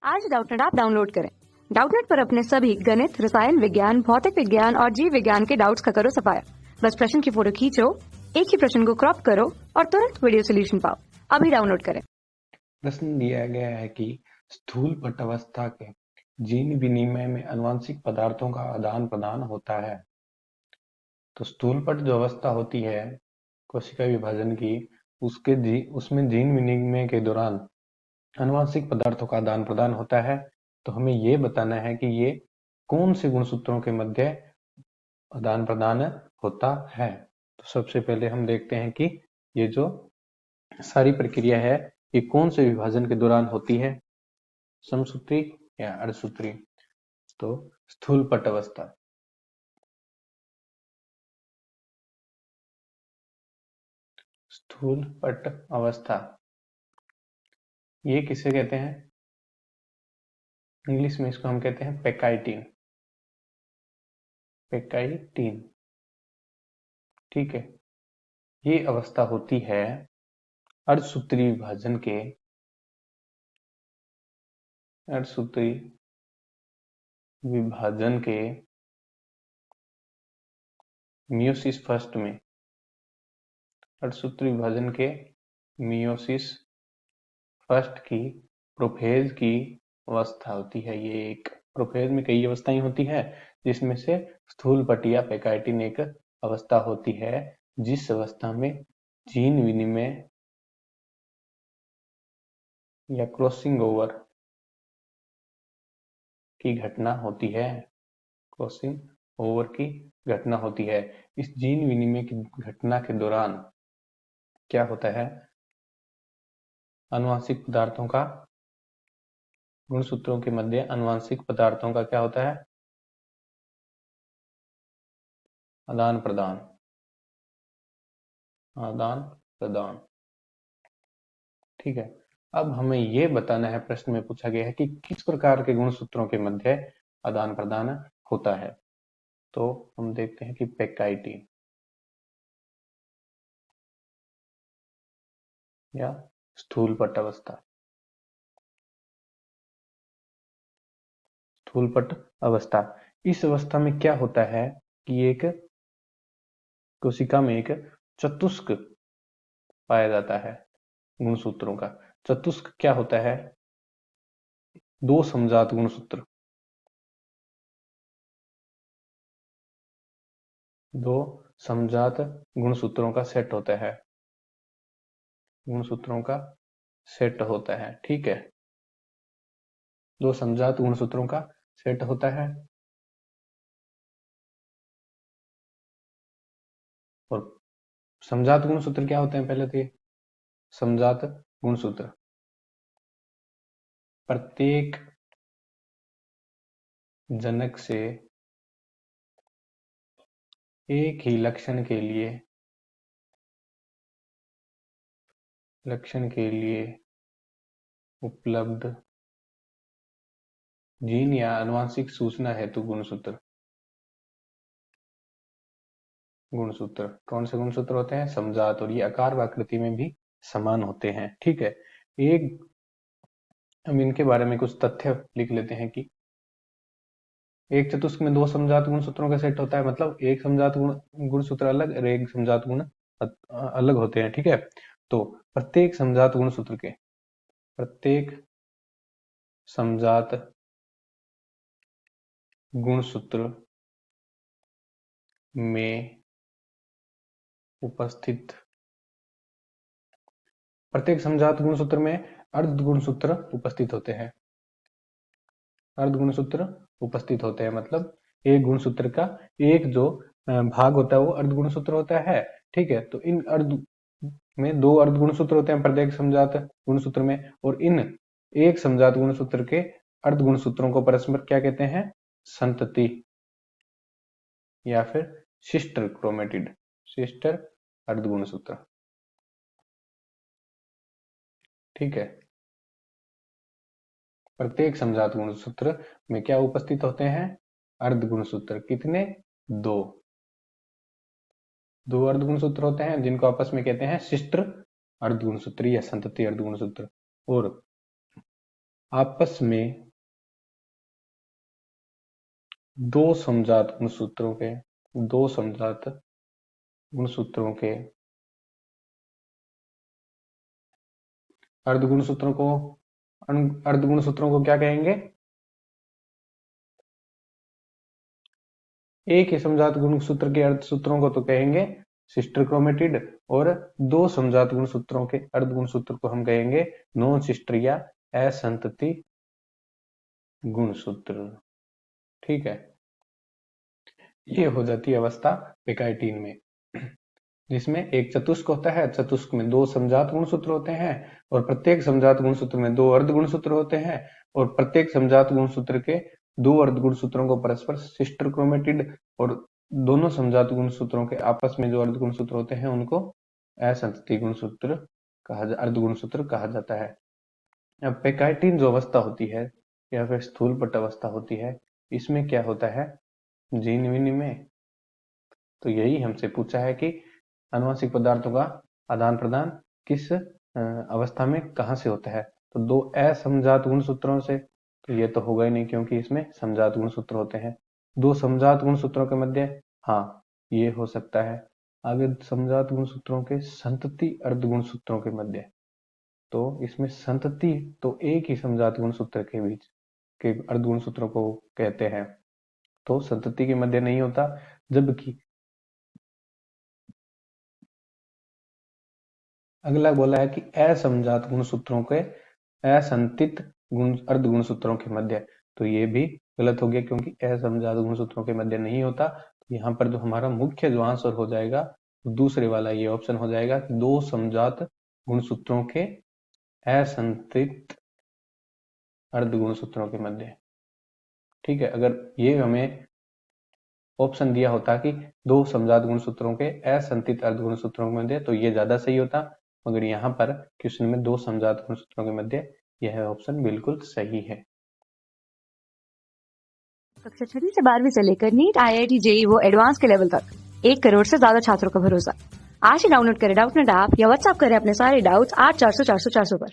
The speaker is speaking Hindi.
आज डाउटनेट ऐप डाउनलोड करें। डाउटनेट पर अपने सभी गणित, रसायन विज्ञान, भौतिक विज्ञान और जीव विज्ञान के डाउट्स का करो सफाया। बस प्रश्न की फोटो खींचो, एक ही प्रश्न को क्रॉप करो और तुरंत वीडियो सोल्यूशन पाओ। अभी डाउनलोड करें। प्रश्न दिया गया है कि स्थूल पटावस्था के जीन विनिमय में आनुवंशिक पदार्थों का आदान प्रदान होता है। तो स्थूल पट जो अवस्था होती है कोशिका विभाजन की, उसमें जीन विनिमय के दौरान आनुवंशिक पदार्थों का आदान प्रदान होता है। तो हमें ये बताना है कि ये कौन से गुणसूत्रों के मध्य आदान प्रदान होता है। तो सबसे पहले हम देखते हैं कि ये जो सारी प्रक्रिया है ये कौन से विभाजन के दौरान होती है, समसूत्री या अर्धसूत्री। तो स्थूल पट अवस्था, स्थूल पट अवस्था ये किसे कहते हैं? इंग्लिश में इसको हम कहते हैं पेकाइटिन। पेकाइटिन, ठीक है। ये अवस्था होती है अर्धसूत्री विभाजन के, अर्धसूत्री विभाजन के मियोसिस फर्स्ट में, अर्धसूत्री विभाजन के मियोसिस फर्स्ट की प्रोफेज की अवस्था होती है। ये एक प्रोफेज में कई अवस्थाएं होती है जिसमें से स्थूल पट या पेकाइटिन एक अवस्था होती है, जिस अवस्था में जीन विनिमय या क्रॉसिंग ओवर की घटना होती है। क्रॉसिंग ओवर की घटना होती है। इस जीन विनिमय की घटना के दौरान क्या होता है? आनुवंशिक पदार्थों का, गुणसूत्रों के मध्य आनुवंशिक पदार्थों का क्या होता है? आदान प्रदान, आदान प्रदान, ठीक है। अब हमें यह बताना है, प्रश्न में पूछा गया है कि किस प्रकार के गुणसूत्रों के मध्य आदान प्रदान होता है। तो हम देखते हैं कि पेकाइटिन या स्थूल पट अवस्था, स्थूल पट अवस्था। इस अवस्था में क्या होता है कि एक कोशिका में एक चतुष्क पाया जाता है गुणसूत्रों का। चतुष्क क्या होता है? दो समजात गुणसूत्र, दो समजात गुणसूत्रों का सेट होता है, गुणसूत्रों का सेट होता है, ठीक है। दो समजात गुणसूत्रों का सेट होता है और समजात गुणसूत्र क्या होते हैं? पहले तो ये समजात गुणसूत्र प्रत्येक जनक से एक ही लक्षण के लिए उपलब्ध जीन या आनुवंशिक सूचना हेतु गुणसूत्र, गुणसूत्र कौन से गुणसूत्र होते हैं? समजात। और ये आकार व आकृति में भी समान होते हैं, ठीक है। एक हम इनके बारे में कुछ तथ्य लिख लेते हैं कि एक चतुष्क में दो समजात गुणसूत्रों का सेट होता है, मतलब एक समजात गुणसूत्र अलग और एक समजात गुण अलग होते हैं, ठीक है। तो प्रत्येक समजात गुणसूत्र के, प्रत्येक समजात गुणसूत्र में उपस्थित, प्रत्येक समजात गुणसूत्र में अर्ध गुणसूत्र उपस्थित होते हैं, अर्ध गुणसूत्र उपस्थित होते हैं। मतलब एक गुणसूत्र का एक जो भाग होता है वो अर्ध गुणसूत्र होता है, ठीक है। तो इन अर्ध में दो अर्ध गुणसूत्र होते हैं प्रत्येक समजात गुणसूत्र में, और इन एक समजात गुणसूत्र के अर्ध गुणसूत्रों को परस्पर क्या कहते हैं? संतति या फिर सिस्टर क्रोमेटिड, सिस्टर अर्ध गुणसूत्र, ठीक है। प्रत्येक समजात गुणसूत्र में क्या उपस्थित होते हैं? अर्ध गुणसूत्र। कितने? दो, दो अर्ध गुणसूत्र होते हैं जिनको आपस में कहते हैं सिस्टर अर्ध गुणसूत्र या संतति अर्ध गुणसूत्र। और आपस में दो समजात गुणसूत्रों के अर्धगुणसूत्रों को क्या कहेंगे? एक ही समजात गुणसूत्र के अर्धसूत्रों को तो कहेंगे सिस्टर क्रोमेटिड, और दो समजात गुणसूत्रों के अर्धगुणसूत्र को हम कहेंगे नॉन सिस्टर या असंतति गुणसूत्र। ठीक है, ये हो जाती है अवस्था पेकाइटिन में, जिसमें एक चतुष्क होता है। चतुष्क में दो समजात गुणसूत्र होते हैं और प्रत्येक समजात गुणसूत्र में दो अर्ध गुणसूत्र होते हैं, और प्रत्येक समजात गुणसूत्र के दो अर्ध गुणसूत्रों को परस्पर सिस्टर क्रोमेटिड, और दोनों समजात गुणसूत्रों के आपस में जो अर्ध गुणसूत्र होते हैं उनको असंतति गुणसूत्र अर्ध गुणसूत्र कहा जाता है। अब पेकाइटिन जो अवस्था होती है या फिर स्थूल पट्ट अवस्था होती है, इसमें क्या होता है? जीन विनिमय। तो यही हमसे पूछा है कि आनुवंशिक पदार्थों का आदान प्रदान किस अवस्था में कहां से होता है? तो दो असमजात गुणसूत्रों से, तो ये तो होगा ही नहीं क्योंकि इसमें समजात गुणसूत्र होते हैं। दो समजात गुणसूत्रों के मध्य, हाँ ये हो सकता है। आगे समजात गुणसूत्रों के संतति अर्ध गुणसूत्रों के मध्य, तो इसमें संतति तो एक ही समजात गुणसूत्र के बीच के अर्ध गुणसूत्रों को कहते हैं, तो संतति के मध्य नहीं होता। जबकि अगला बोला है कि असमजात गुणसूत्रों के असंतित अर्ध गुणसूत्रों के मध्य, तो ये भी गलत हो गया क्योंकि असमजात गुणसूत्रों के मध्य नहीं होता। तो यहाँ पर जो हमारा मुख्य जो आंसर हो जाएगा दूसरे वाला ये ऑप्शन हो जाएगा कि दो समजात गुणसूत्रों के असंतित अर्ध गुणसूत्रों के मध्य। ठीक है, अगर ये हमें ऑप्शन दिया होता कि दो समजात गुणसूत्रों के असंतित अर्ध गुणसूत्रों के मध्य, तो ये ज्यादा सही होता, मगर यहाँ पर क्वेश्चन में दो समजात गुणसूत्रों के मध्य, यह ऑप्शन बिल्कुल सही है। कक्षा 6वीं से 12वीं से लेकर नीट, IIT, JEE वो एडवांस के लेवल तक 1 करोड़ से ज्यादा छात्रों का भरोसा। आज ही डाउनलोड करें डाउटनेट ऐप या व्हाट्सएप करें अपने सारे डाउट्स 8400 400 400 पर।